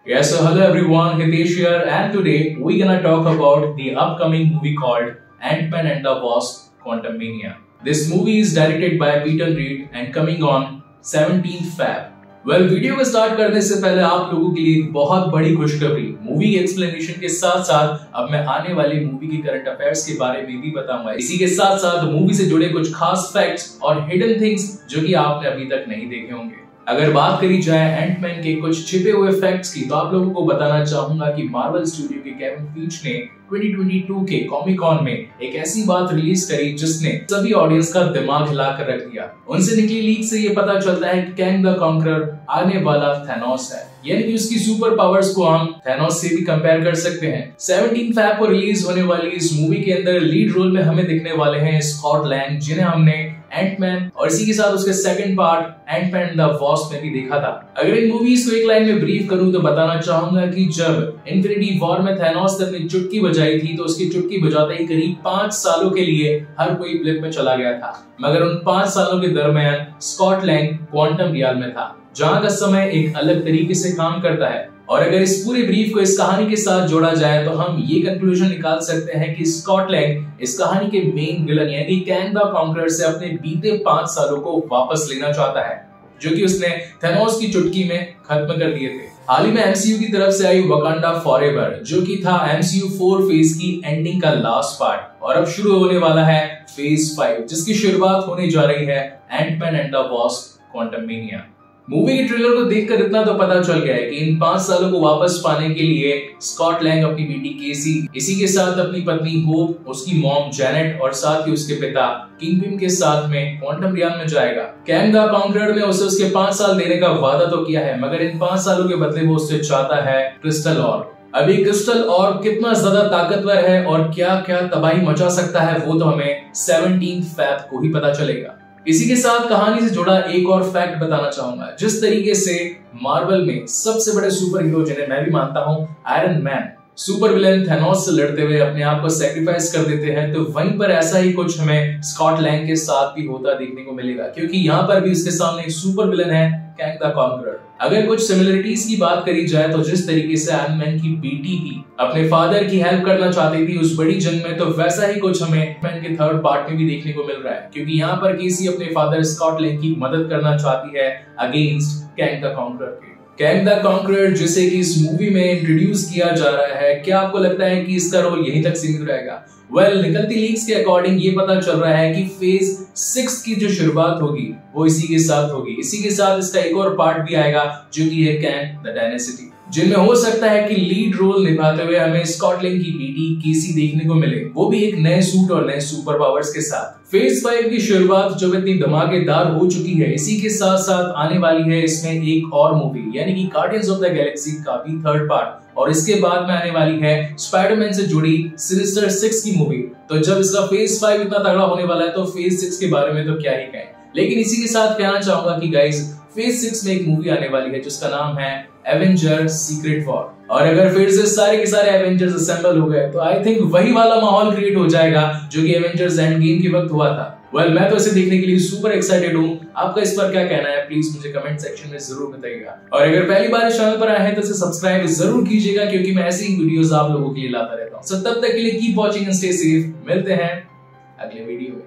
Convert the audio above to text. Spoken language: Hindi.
Yes, so hello everyone, Hitesh here, and today we're gonna talk about the upcoming movie called Ant-Man and the Wasp: Quantumania. This movie is directed by Peyton Reed and coming on 17th Feb. Video को स्टार्ट करने से पहले आप लोगों के लिए बहुत बड़ी खुशखबरी, मूवी एक्सप्लेनेशन के साथ साथ अब मैं आने वाली मूवी के करंट अफेयर्स के बारे में भी बताऊंगा। इसी के साथ साथ मूवी से जुड़े कुछ खास फैक्ट्स और हिडन थिंग्स जो कि आपने अभी तक नहीं देखे होंगे। अगर बात करी जाए एंटमैन के कुछ छिपे हुए फैक्ट्स की, तो आप लोगों को बताना चाहूंगा कि मार्वल स्टूडियो के केविन फीच ने 2022 के कॉमिक कॉन में एक ऐसी बात रिलीज करी जिसने सभी ऑडियंस का दिमाग हिला कर रख दिया। उनसे निकली लीक से ये पता चलता है कि कैंग द कॉन्करर आने वाला थैनोस है, यानी कि उसकी सुपर पावर्स को हम थैनोस से भी कंपेयर कर सकते हैं। 17 फैब को रिलीज होने वाली इस मूवी के अंदर लीड रोल में हमें दिखने वाले हैं स्कॉट लैंग, जिन्हें हमने एंटमैन और इसी के साथ उसके second part Ant-Man and the Wasp में भी देखा था। अगर इन मूवीज को एक लाइन में ब्रीफ करूं तो बताना चाहूंगा कि जब इन्फिनिटी वॉर में थैनोस ने अपनी चुटकी बजाई थी तो उसकी चुटकी बजाते ही करीब 5 सालों के लिए हर कोई ब्लिप में चला गया था, मगर उन 5 सालों के दरमियान स्कॉट लैंग क्वांटम रियल में था, जहां का समय एक अलग तरीके से काम करता है। और अगर इस पूरे ब्रीफ को इस कहानी के साथ जोड़ा जाए तो हम ये कंक्लूजन निकाल सकते हैं कि स्कॉट लैंग इस कहानी के मेन विलन यानी कैंग द कॉन्करर से अपने बीते 5 सालों को वापस लेना चाहता है, जो कि उसने थैनोस की चुटकी में खत्म कर दिए थे। हाल ही में एमसीयू की तरफ से आई वकांडा फॉरएवर, जो कि था एमसीयू 4 फेज की एंडिंग का लास्ट पार्ट, और अब शुरू होने वाला है फेज 5, जिसकी शुरुआत होने जा रही है Ant-Man and the Wasp: Quantumania. Movie के ट्रेलर को देखकर इतना तो पता चल गया है कि इन 5 सालों को वापस पाने के लिए स्कॉट लैंग अपनी बेटी केसी, इसी के साथ अपनी पत्नी होप, उसकी मॉम जेनेट और साथ ही उसके पिता किंगपिन के साथ में क्वांटम रियल में जाएगा। कैंग द कॉन्करर ने उसे उसके 5 साल देने का वादा तो किया है, मगर इन 5 सालों के बदले वो उससे चाहता है क्रिस्टल ऑर्ब। अभी क्रिस्टल ऑर्ब कितना ज्यादा ताकतवर है और क्या क्या तबाही मचा सकता है वो तो हमें 17 फैब को ही पता चलेगा। इसी के साथ कहानी से जुड़ा एक और फैक्ट बताना चाहूंगा। जिस तरीके से मार्वल में सबसे बड़े सुपर हीरो, जिन्हें मैं भी मानता हूं iron man, super villain Thanos से लड़ते हुए अपने आप को सैक्रिफाइस कर देते हैं, तो वहीं पर ऐसा ही कुछ हमें स्कॉट लैंग के साथ भी होता देखने को मिलेगा, क्योंकि यहाँ पर भी उसके सामने एक सुपर विलेन है कैंग द कॉन्करर। अगर कुछ सिमिलरिटीज की बात करी जाए तो जिस तरीके से आयरन मैन की बेटी भी अपने फादर की हेल्प करना चाहती थी उस बड़ी जंग में, तो वैसा ही कुछ हमें एंटमैन के थर्ड पार्ट में भी देखने को मिल रहा है, क्योंकि यहाँ पर केसी अपने फादर स्कॉट लैंग की मदद करना चाहती है अगेंस्ट कैंग द कॉन्करर के। कैंग द कॉन्करर जिसे कि इस मूवी में इंट्रोड्यूस किया जा रहा है, क्या आपको लगता है कि इसका रोल यहीं तक सीमित रहेगा? निकलती लीक्स के अकॉर्डिंग ये पता चल रहा है कि फेज 6 की जो शुरुआत होगी वो इसी के साथ होगी। इसी के साथ इसका एक और पार्ट भी आएगा जो कि है कैंग द डायनेसिटी, जिनमें हो सकता है कि लीड रोल निभाते हुए हमें स्कॉट लैंग की बेटी केसी देखने को मिले, वो भी एक नए सूट और नए सुपर पावर्स के साथ। फेज 5 की शुरुआत जो इतनी धमाकेदार हो चुकी है, इसी के साथ साथ आने वाली है इसमें एक और मूवी, यानी कि गार्डियंस ऑफ द गैलेक्सी का भी थर्ड पार्ट, और इसके बाद में आने वाली है स्पाइडरमैन से जुड़ी सिनिस्टर 6 की मूवी। तो जब इसका फेज 5 इतना तगड़ा होने वाला है तो फेज 6 के बारे में तो क्या ही कहें। लेकिन इसी के साथ कहना चाहूंगा कि गाइस, फेज 6 में एक मूवी आने वाली है जिसका नाम है एवेंजर्स सीक्रेट वॉर, और अगर फिर से सारे के सारे एवेंजर्स असेंबल हो गए तो आई थिंक वही वाला माहौल क्रिएट हो जाएगा जो कि एवेंजर्स एंड गेम के वक्त हुआ था। मैं तो इसे देखने के लिए सुपर एक्साइटेड हूं। आपका इस पर क्या कहना है प्लीज मुझे कमेंट सेक्शन में जरूर बताइएगा, और अगर पहली बार इस चैनल पर आए हैं तो इसे सब्सक्राइब जरूर कीजिएगा, क्योंकि मैं ऐसी ही वीडियोस आप लोगों के लिए लाता रहता हूं। सो तब तक के लिए keep watching and stay safe. मिलते हैं अगले वीडियो में।